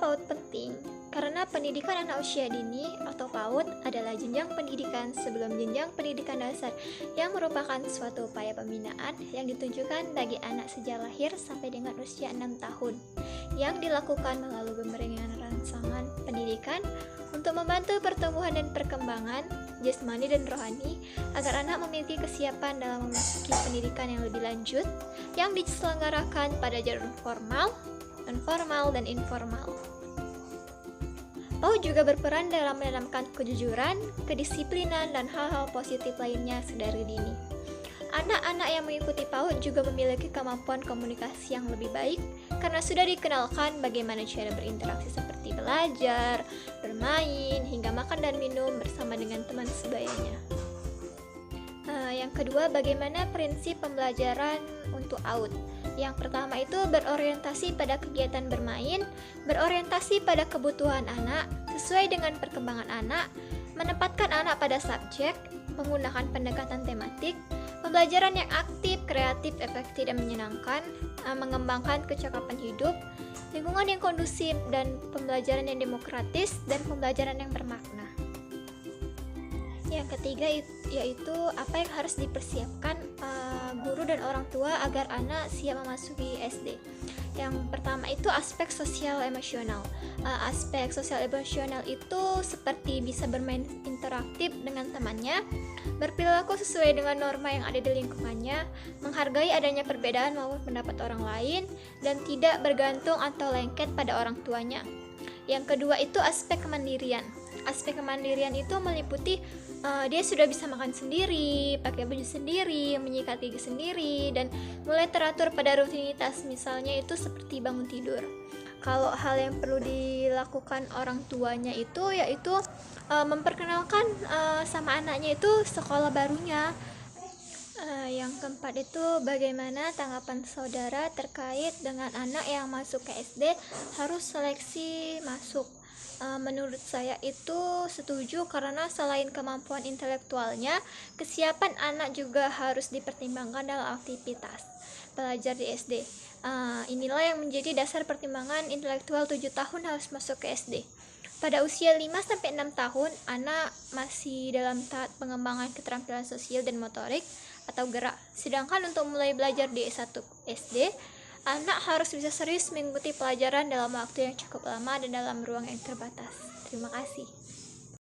PAUD penting? Karena pendidikan anak usia dini atau PAUD adalah jenjang pendidikan sebelum jenjang pendidikan dasar yang merupakan suatu upaya pembinaan yang ditunjukkan bagi anak sejak lahir sampai dengan usia 6 tahun yang dilakukan melalui pemberian rangsangan pendidikan untuk membantu pertumbuhan dan perkembangan jasmani dan rohani agar anak memiliki kesiapan dalam memasuki pendidikan yang lebih lanjut yang diselenggarakan pada jalur formal, non formal, dan informal. PAUD juga berperan dalam menanamkan kejujuran, kedisiplinan, dan hal-hal positif lainnya sedari dini. Anak-anak yang mengikuti PAUD juga memiliki kemampuan komunikasi yang lebih baik karena sudah dikenalkan bagaimana cara berinteraksi seperti belajar, bermain, hingga makan dan minum bersama dengan teman sebayanya. Yang kedua, bagaimana prinsip pembelajaran untuk AUD? Yang pertama itu berorientasi pada kegiatan bermain, berorientasi pada kebutuhan anak, sesuai dengan perkembangan anak, menempatkan anak pada subjek, menggunakan pendekatan tematik, pembelajaran yang aktif, kreatif, efektif, dan menyenangkan, mengembangkan kecakapan hidup, lingkungan yang kondusif, dan pembelajaran yang demokratis, dan pembelajaran yang bermakna. Yang ketiga yaitu apa yang harus dipersiapkan guru dan orang tua agar anak siap memasuki SD. Yang pertama itu aspek sosial emosional. Aspek sosial emosional itu seperti bisa bermain interaktif dengan temannya, berperilaku sesuai dengan norma yang ada di lingkungannya, menghargai adanya perbedaan maupun pendapat orang lain, dan tidak bergantung atau lengket pada orang tuanya. Yang kedua itu aspek kemandirian. Aspek kemandirian itu meliputi dia sudah bisa makan sendiri, pakai baju sendiri, menyikat gigi sendiri, dan mulai teratur pada rutinitas, misalnya itu seperti bangun tidur. Kalau hal yang perlu dilakukan orang tuanya itu yaitu memperkenalkan sama anaknya itu sekolah barunya. Yang keempat itu bagaimana tanggapan saudara terkait dengan anak yang masuk ke SD harus seleksi masuk. Menurut saya itu setuju karena selain kemampuan intelektualnya, kesiapan anak juga harus dipertimbangkan dalam aktivitas belajar di SD. Inilah yang menjadi dasar pertimbangan intelektual 7 tahun harus masuk ke SD. Pada usia 5-6 tahun, anak masih dalam tahap pengembangan keterampilan sosial dan motorik atau gerak. Sedangkan untuk mulai belajar di S1 SD, anak harus bisa serius mengikuti pelajaran dalam waktu yang cukup lama dan dalam ruang yang terbatas. Terima kasih.